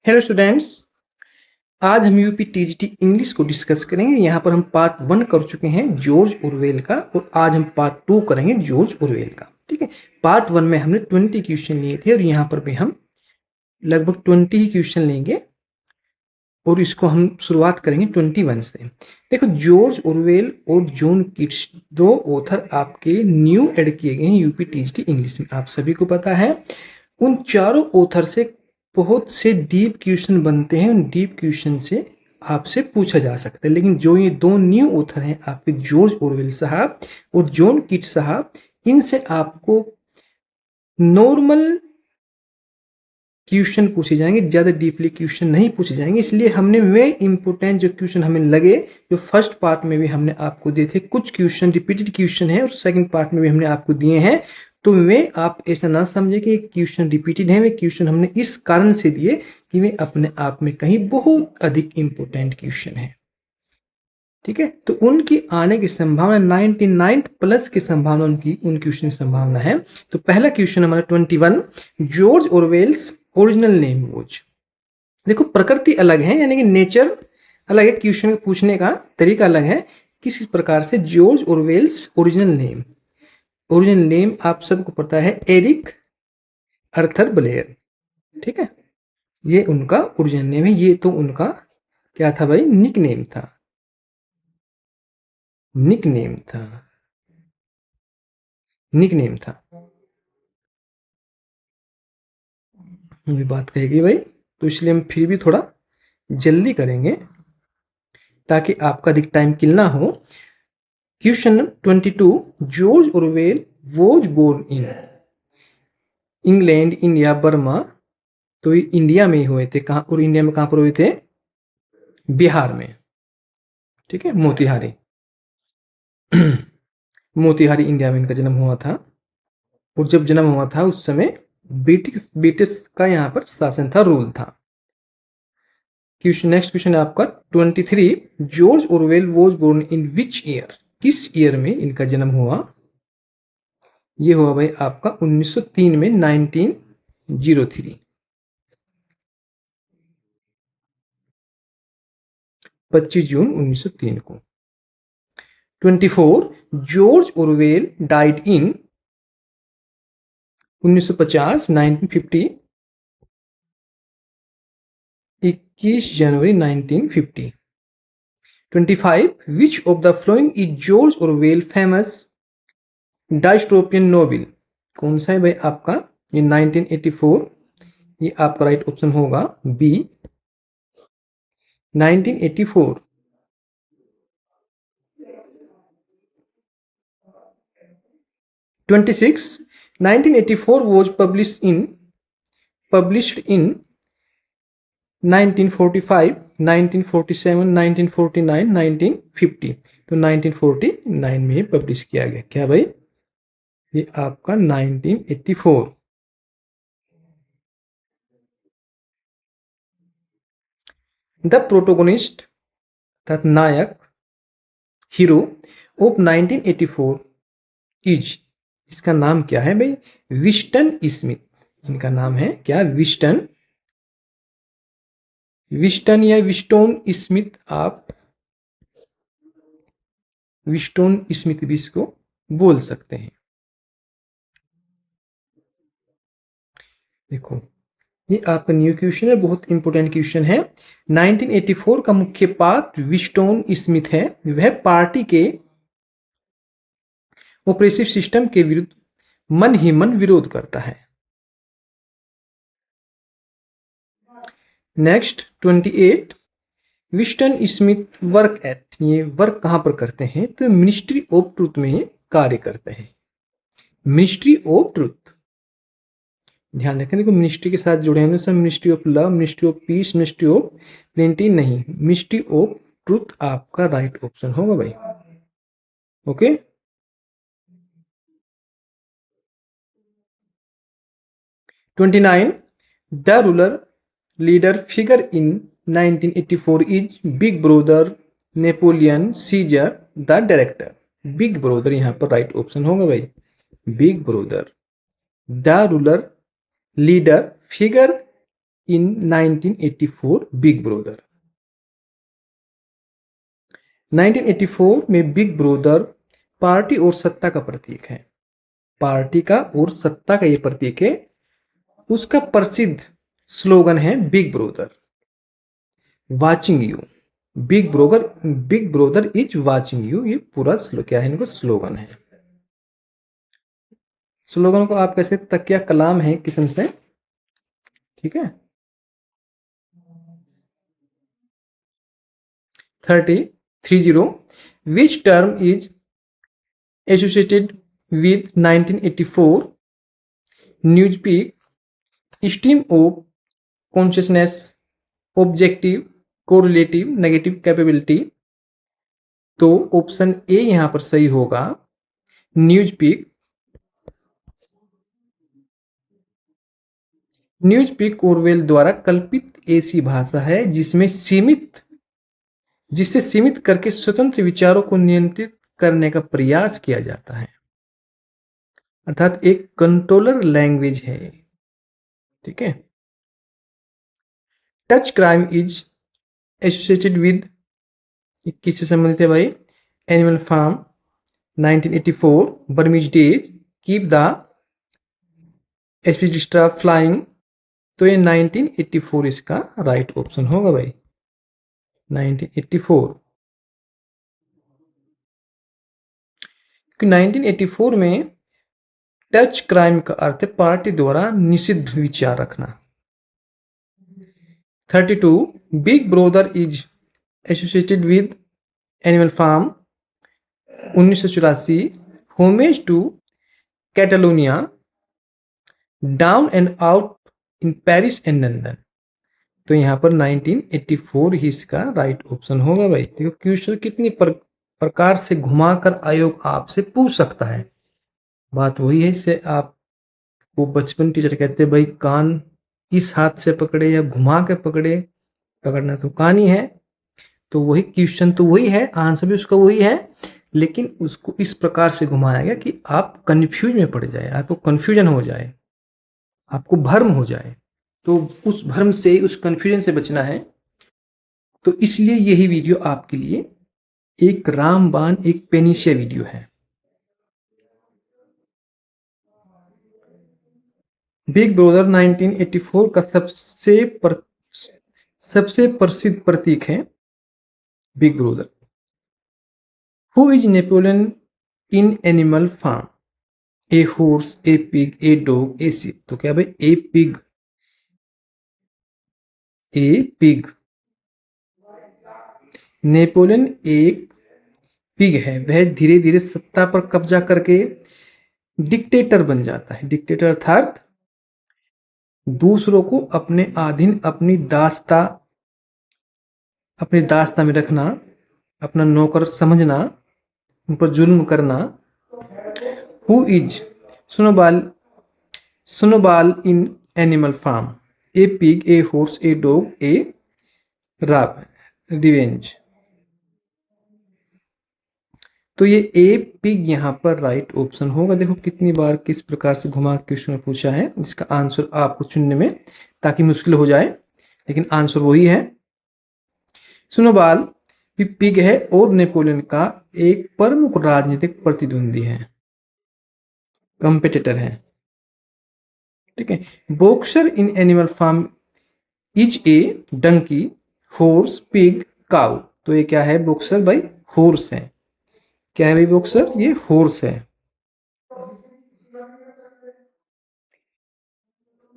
Hello students. आज हम UP TGT English को डिस्कस करेंगे। यहाँ पर हम पार्ट 1 कर चुके हैं जॉर्ज ऑरवेल का, और आज हम पार्ट 2 करेंगे जॉर्ज ऑरवेल का। ठीक है, पार्ट 1 में हमने 20 क्वेश्चन लिए थे और यहाँ पर भी हम लगभग 20 ही क्वेश्चन लेंगे और इसको हम शुरुआत करेंगे 21 से। देखो, जॉर्ज ऑरवेल और जॉन कीट्स दो ऑथर आपके न्यू एड किए गए हैं यूपी टीजीटी इंग्लिश में, आप सभी को पता है। उन चारों ऑथर से बहुत से डीप क्वेश्चन बनते हैं, उन डीप क्वेश्चन से आपसे पूछा जा सकता है। लेकिन जो ये दो न्यू ऑथर हैं आपके, जॉर्ज ऑरवेल साहब और जॉन कीट्स साहब, इनसे आपको नॉर्मल क्वेश्चन पूछे जाएंगे, ज़्यादा डीपली क्वेश्चन नहीं पूछे जाएंगे। इसलिए हमने वे इंपॉर्टेंट जो क्वेश्चन हमें लगे, जो फर्स्ट पार्ट में भी हमने आपको दिए थे, कुछ क्वेश्चन रिपीटेड क्वेश्चन है और सेकंड पार्ट में भी हमने आपको दिए हैं। तो वे आप ऐसा ना समझे कि क्वेश्चन रिपीटेड है, वे क्वेश्चन हमने इस कारण से दिए कि वे अपने आप में कहीं बहुत अधिक इंपॉर्टेंट क्वेश्चन है। ठीक है, तो उनकी आने की संभावना 99 प्लस की संभावना, उन क्वेश्चन की संभावना है। तो पहला क्वेश्चन हमारा 21, George Orwell's original name was. देखो, प्रकृति अलग है, यानी कि नेचर अलग है, क्वेश्चन पूछने का तरीका अलग है। किस प्रकार से जॉर्ज ऑरवेल्स ओरिजिनल नेम आप सबको पता है, एरिक अर्थर ब्लेयर। ठीक है, ये उनका ओरिजिनल नेम है। ये तो उनका क्या था भाई, निक नेम था। ये बात कहेगी भाई, तो इसलिए हम फिर भी थोड़ा जल्दी करेंगे ताकि आपका अधिक टाइम किल ना हो। Question 22, George Orwell was born in England, India, Burma. तो ये इंडिया में ही हुए थे। कहाँ? और इंडिया में कहाँ पर हुए थे? बिहार में। ठीक है, मोतिहारी मोतिहारी इंडिया में इनका जन्म हुआ था। और जब जन्म हुआ था उस समय ब्रिटिश का यहाँ पर शासन था, रूल था। नेक्स्ट क्वेश्चन है आपका 23, George Orwell was born in which year? किस ईयर में इनका जन्म हुआ? ये हुआ भाई आपका 1903 में, 1903, 25 जून 1903 को। 24, जॉर्ज ऑरवेल डाइड इन 1950, 1950, 21 जनवरी 1950। 25, which of the following is George Orwell famous dystopian novel? कौन सा है भाई आपका? ये 1984, ये आपका राइट ऑप्शन होगा बी, 1984। 26, 1984 was published in 1945, 1947, 1949, 1950। तो 1949 में पब्लिश किया गया। क्या भाई? ये आपका 1984। द प्रोटोगोनिस्ट अर्थात नायक, हीरो ऑफ 1984 इज, इसका नाम क्या है भाई? Winston Smith. इनका नाम है क्या? विस्टन या विस्टोन स्मिथ। आप विस्टोन स्मिथ भी इसको बोल सकते हैं। देखो, ये आपका न्यू क्वेश्चन है, बहुत इंपॉर्टेंट क्वेश्चन है। 1984 का मुख्य पात्र विस्टोन स्मिथ है। वह पार्टी के ऑपरेसिव सिस्टम के विरुद्ध मन ही मन विरोध करता है। Next 28, Winston Smith work at, ये वर्क कहां पर करते हैं? तो मिनिस्ट्री ऑफ ट्रूथ में ये कार्य करते हैं। मिनिस्ट्री ऑफ ट्रूथ, ध्यान रखें। देखो, मिनिस्ट्री के साथ जुड़े हैं सब, Ministry of Love, Ministry of Peace, Ministry of Plenty नहीं, मिनिस्ट्री ऑफ ट्रूथ आपका राइट ऑप्शन होगा भाई। Okay, 29, the ruler leader figure in 1984 is Big Brother, Napoleon, Caesar, the director. Big Brother यहाँ पर राइट ऑप्शन होगा भाई, Big Brother. The ruler leader figure in 1984 Big Brother. 1984 में big brother party और सत्ता का प्रतीक है। पार्टी का और सत्ता का ये प्रतीक है। उसका प्रसिद्ध स्लोगन है Big brother watching you. Big Brother is watching you, ये पूरा क्या है, इनका स्लोगन है। स्लोगन को आप कैसे तकिया कलाम है किस्म से, ठीक है। 30 which term is associated with 1984 newspeak stream of consciousness objective correlative negative capability. तो ऑप्शन ए यहां पर सही होगा, news peak. News peak Orwell द्वारा कल्पित ऐसी भाषा है जिससे सीमित करके स्वतंत्र विचारों को नियंत्रित करने का प्रयास किया जाता है, अर्थात एक कंट्रोलर लैंग्वेज है, ठीक है। Thoughtcrime is associated with, किससे संबंधित है भाई, Animal farm 1984 Burmese Days Keep the Aspidistra Flying. तो ये 1984 इसका राइट ऑप्शन होगा भाई, 1984। 1984 में टच क्राइम का अर्थ है पार्टी द्वारा निषिद्ध विचार रखना। 32 Big Brother is associated with Animal farm 1984 Homage to Catalonia Down and out in Paris and London. तो यहाँ पर 1984 ही इसका राइट ऑप्शन होगा भाई। देखो क्वेश्चन कितनी प्रकार से घुमाकर आयोग आपसे पूछ सकता है। बात वही है, इससे आप वो बचपन टीचर कहते हैं भाई कान इस हाथ से पकड़े या घुमा के पकड़े, पकड़ना तो कान ही है। तो वही क्वेश्चन तो वही है, आंसर भी उसका वही है, लेकिन उसको इस प्रकार से घुमाया गया कि आप कंफ्यूज में पड़ जाए, आपको कंफ्यूजन हो जाए, आपको भ्रम हो जाए। तो उस भ्रम से, उस कंफ्यूजन से बचना है। तो इसलिए यही वीडियो आपके लिए एक रामबाण, एक पेनिशिया वीडियो है। बिग ब्रदर 1984 का सबसे प्रसिद्ध प्रतीक है Big Brother. Who is Napoleon in Animal farm, a horse, a pig, a dog, a sheep. तो क्या भाई, a pig. A pig. Napoleon एक पिग है, वह धीरे धीरे सत्ता पर कब्जा करके डिक्टेटर बन जाता है। डिक्टेटर अर्थात दूसरों को अपने अधीन, अपनी दास्ता में रखना, अपना नौकर समझना, उन पर जुल्म करना। Who is Snowball in Animal farm, a pig, a horse, a dog, a revenge. तो ये ए पिग यहाँ पर राइट ऑप्शन होगा। देखो कितनी बार किस प्रकार से घुमा क्वेश्चन में पूछा है, जिसका आंसर आपको चुनने में ताकि मुश्किल हो जाए, लेकिन आंसर वही है। स्नोबॉल भी पिग है और नेपोलियन का एक प्रमुख राजनीतिक प्रतिद्वंदी है, कंपेटिटर है, ठीक है। Boxer in Animal Farm is a donkey, horse, pig, cow. तो ये क्या है बॉक्सर भाई, हॉर्स है। क्या है भाई बॉक्सर, ये हॉर्स है।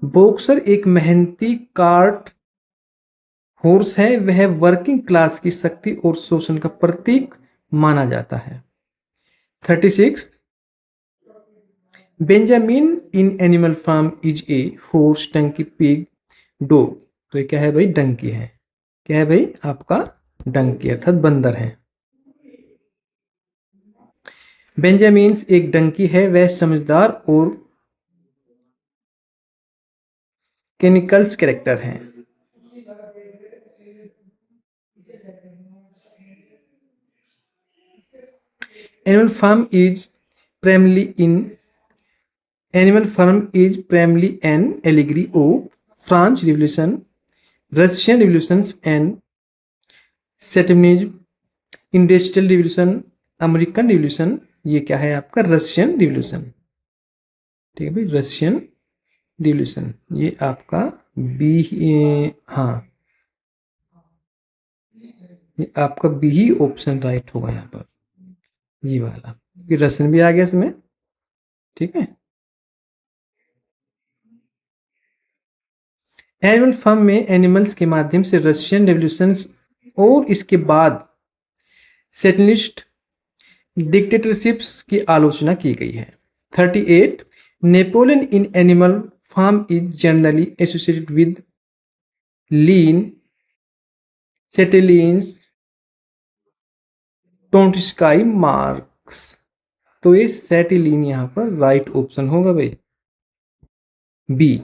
बॉक्सर एक मेहनती कार्ट हॉर्स है, वह वर्किंग क्लास की शक्ति और शोषण का प्रतीक माना जाता है। 36 Benjamin in Animal Farm is a horse, donkey, pig, dog. तो ये क्या है भाई, डंकी है। क्या है भाई, आपका डंकी अर्थात बंदर है। बेंजामिन्स एक डंकी है, वह समझदार और केनिकल्स कैरेक्टर है। Animal Farm is primarily an allegory of France Revolution Russian revolutions and सेटमिज, इंडस्ट्रियल रिवॉल्यूशन, अमेरिकन रिवॉल्यूशन, ये क्या है आपका रशियन रिवॉल्यूशन। ठीक है भाई, रशियन रिवॉल्यूशन ये आपका बी, हाँ ये आपका बी ही ऑप्शन राइट होगा यहाँ पर, ये वाला, कि रशियन भी आ गया इसमें। ठीक है, एनिमल फार्म में एनिमल्स के माध्यम से रशियन रेवोल्यूशन और इसके बाद सेटलिस्ट डिक्टेटरशिप्स की आलोचना की गई है। 38 Napoleon in Animal Farm is generally associated with Lenin, Stalin, Trotsky Marx. तो ये सेटिलीन यहां पर राइट ऑप्शन होगा भाई, बी।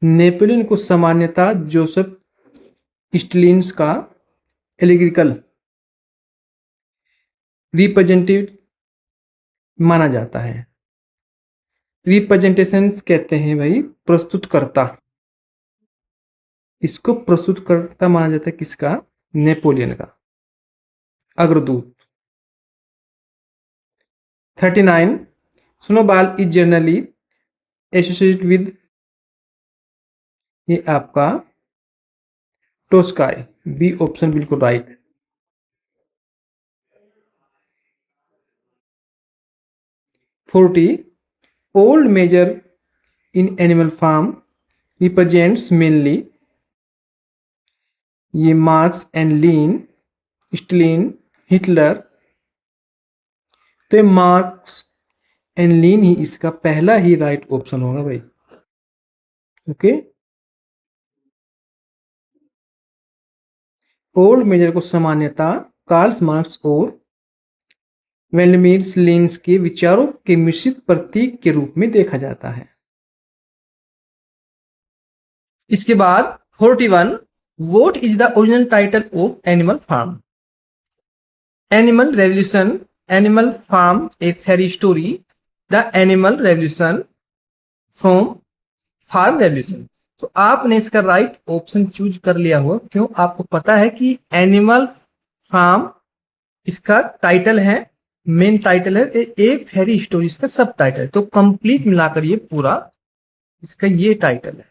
नेपोलियन को सामान्यतः जोसेफ स्टेलिन्स का एलिग्रिकल रिप्रेजेंटेटिव माना जाता है। रिप्रेजेंटेशंस कहते हैं भाई प्रस्तुतकर्ता, इसको प्रस्तुतकर्ता माना जाता है किसका, नेपोलियन का अग्रदूत। 39 Snowball is generally associated with, ये आपका टोस्काई, बी ऑप्शन बिल्कुल right. 40 Old Major in Animal Farm represents mainly, ये Marx and Lenin, Stalin, Hitler. तो ये मार्क्स एंड लीन ही इसका पहला ही राइट ऑप्शन होगा भाई। ओके, ओल्ड मेजर को सामान्यतः कार्ल मार्क्स और वेल्डमिर लीन्स के विचारों के मिश्रित प्रतीक के रूप में देखा जाता है। इसके बाद 41 what is the original title of Animal Farm, Animal Revolution, Animal farm a Pheri Story, the Animal Revolution from Farm Revolution. तो आपने इसका राइट ऑप्शन चूज कर लिया हो, क्यों, आपको पता है कि एनिमल फार्म इसका टाइटल है, मेन टाइटल है, ए फेरी स्टोरी इसका सब टाइटल है। तो कंप्लीट मिलाकर ये पूरा इसका ये टाइटल है,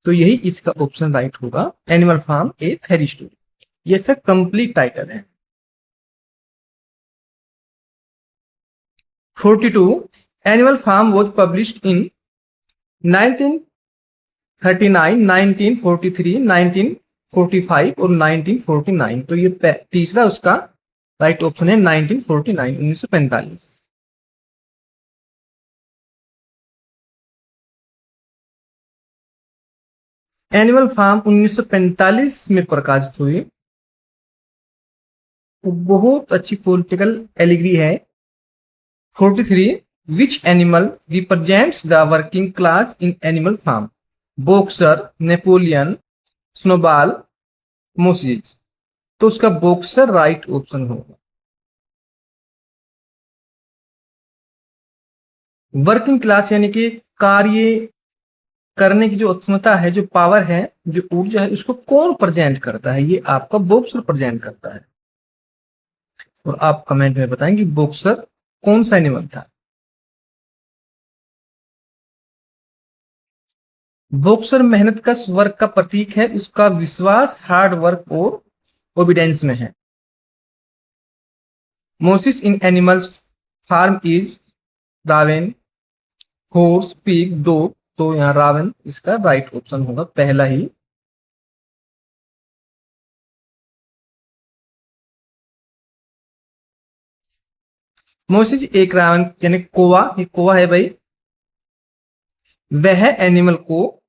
तो यही इसका ऑप्शन राइट होगा, animal farm a Pheri story, ये इसका कंप्लीट टाइटल है। 42 animal farm was published in 1939, 1943, 1945 और 1949। तो ये तीसरा उसका राइट ऑप्शन है 1949, 1945। एनिमल फार्म 1945 में प्रकाशित हुई, तो बहुत अच्छी पॉलिटिकल एलिग्री है। 43 which animal represents the working class in Animal Farm, Boxer, Napoleon, Snowball, Moses. तो उसका बॉक्सर राइट ऑप्शन होगा। वर्किंग क्लास यानी कि कार्य करने की जो क्षमता है, जो पावर है, जो ऊर्जा है, उसको कौन प्रेजेंट करता है, ये आपका बॉक्सर प्रेजेंट करता है। और आप कमेंट में बताएंगे बॉक्सर कौन सा एनिमल था। बॉक्सर मेहनत कश वर्क का प्रतीक है, उसका विश्वास हार्ड वर्क और ओबिडेंस में है। Moses in Animals Farm is raven, horse, pig, dog. तो यहाँ रावेन इसका राइट ऑप्शन होगा, पहला ही। मोसिस एक रावण यानी कोवा, ये कोवा है भाई, वह एनिमल को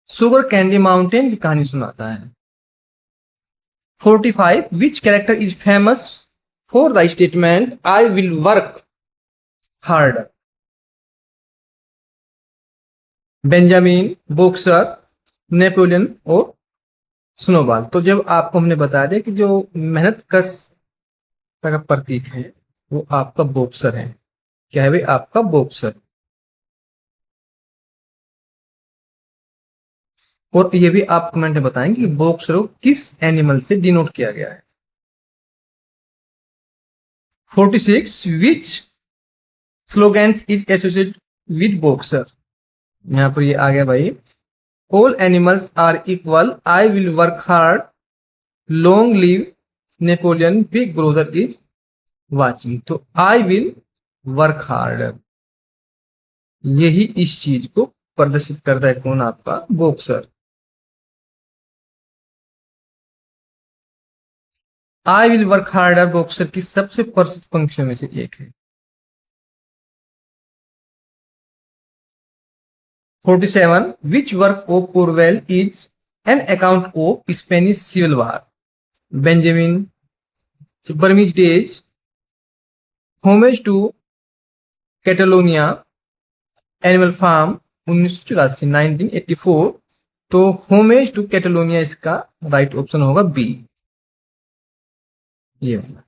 शुगर कैंडी माउंटेन की कहानी सुनाता है। 45 विच character is famous for the statement I will work hard, Benjamin, boxer, Napoleon और स्नोबॉल। तो जब आपको हमने बता दिया कि जो मेहनत कश का प्रतीक है वो आपका बॉक्सर है, क्या है भाई, आपका बॉक्सर। और ये भी आप कमेंट में बताएं कि बॉक्सर को किस एनिमल से डिनोट किया गया है। 46 which slogans is associated with Boxer. यहाँ पर ये आ गया भाई, all animals are equal, I will work hard, long live Napoleon, Big Brother is watching. तो आई विल वर्क हार्ड, यही इस चीज को प्रदर्शित करता है। कौन? आपका boxer. I will work harder boxer की सबसे प्रसिद्ध पंक्तियों में से एक है। 47 which work of Orwell is an account of Spanish civil war, Benjamin, Burmese days, homage to Catalonia, animal farm, 1984, 1984। तो होमेज टू कैटलोनिया इसका राइट ऑप्शन होगा बी, ये वाला।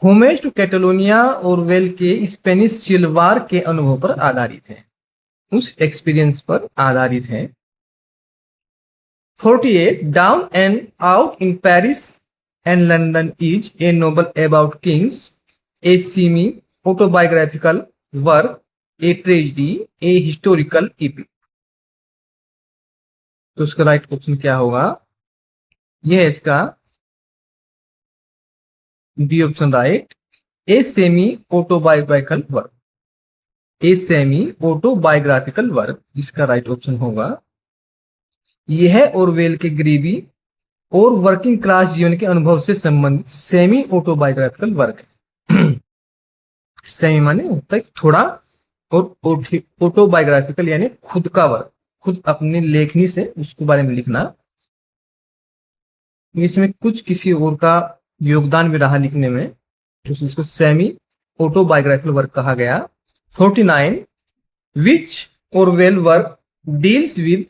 होमेज टू कैटलोनिया ओरवेल के स्पेनिश सिविल वार के अनुभव पर आधारित है, उस एक्सपीरियंस पर आधारित है। 48 down and out in Paris and London is a novel about kings, a semi autobiographical work, a tragedy, a historical epic. तो उसका राइट ऑप्शन क्या होगा? यह है इसका B option right, a semi autobiographical work, a semi autobiographical work इसका right option होगा। यह ओरवेल के गरीबी और वर्किंग क्लास जीवन के अनुभव से संबंधित सेमी ऑटोबायोग्राफिकल वर्क है। सेमी माने होता है थोड़ा, और ऑटोबायोग्राफिकल यानी खुद का वर्क, खुद अपनी लेखनी से उसके बारे में लिखना। इसमें कुछ किसी और का योगदान भी रहा लिखने में, तो इसको सेमी ऑटोबायोग्राफिकल वर्क कहा गया। 49 which Orwell work deals with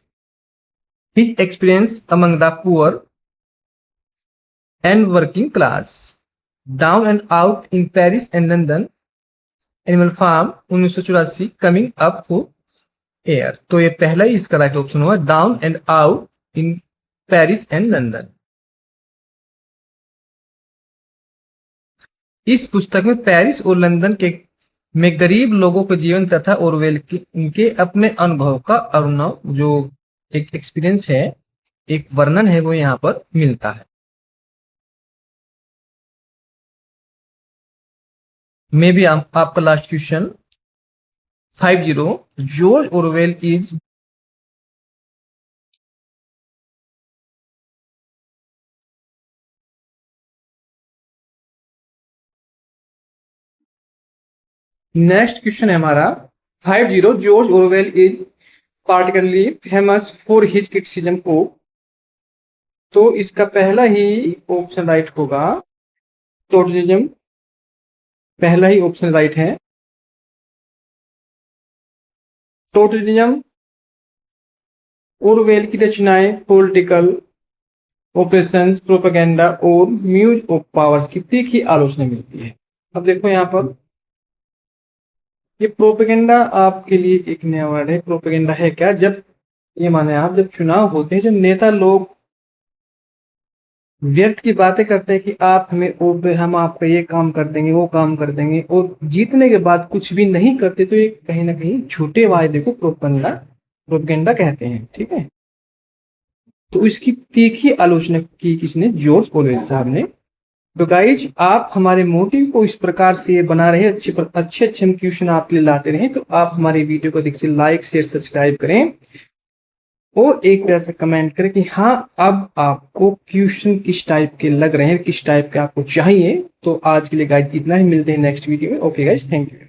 his experience among the poor and working class, down and out in Paris and London, Animal farm, 1984, coming up for air. तो ये पहला ही इसका राइट ऑप्शन हुआ, down and out in Paris and London. इस पुस्तक में Paris और लंदन के में गरीब लोगों के जीवन तथा ओरवेल के उनके अपने अनुभव का अनुभव जो एक एक्सपीरियंस है, एक वर्णन है, वो यहाँ पर मिलता है। मे बी आपका last question 50 George Oravel is next question है हमारा 50 George Oravel is particularly famous for his criticism of. तो इसका पहला ही ऑप्शन राइट होगा, टोटलिज्म पहला ही ऑप्शन राइट है। टोटलिज्म ओरवेल की रचनाएं पॉलिटिकल ऑपरेशंस, प्रोपेगेंडा और म्यूज ऑफ पावर्स की तीखी आलोचना मिलती है। अब देखो यहाँ पर ये प्रोपेगेंडा आपके लिए एक नया वर्ड है। प्रोपेगेंडा है क्या? जब ये माने आप जब चुनाव होते हैं, जो नेता लोग व्यर्थ की बातें करते हैं कि आप हमें वोट दो, हम आपका ये काम कर देंगे, वो काम कर देंगे, और जीतने के बाद कुछ भी नहीं करते, तो ये कहीं ना कहीं झूठे वायदे को प्रोपेगेंडा कहते हैं। ठीक है, तो इसकी तीखी आलोचना की किसने? जॉर्ज ओरवेल साहब ने। तो गाइज आप हमारे मोटिव को इस प्रकार से बना रहे, अच्छे हम क्वेश्चन आपके लिए लाते रहे, तो आप हमारे वीडियो को देखिए, लाइक शेयर सब्सक्राइब करें और एक तरह से कमेंट करें कि हाँ अब आपको क्वेश्चन किस टाइप के लग रहे हैं, किस टाइप के आपको चाहिए। तो आज के लिए गाइज इतना ही, मिलते हैं नेक्स्ट वीडियो में। Okay guys, thank you.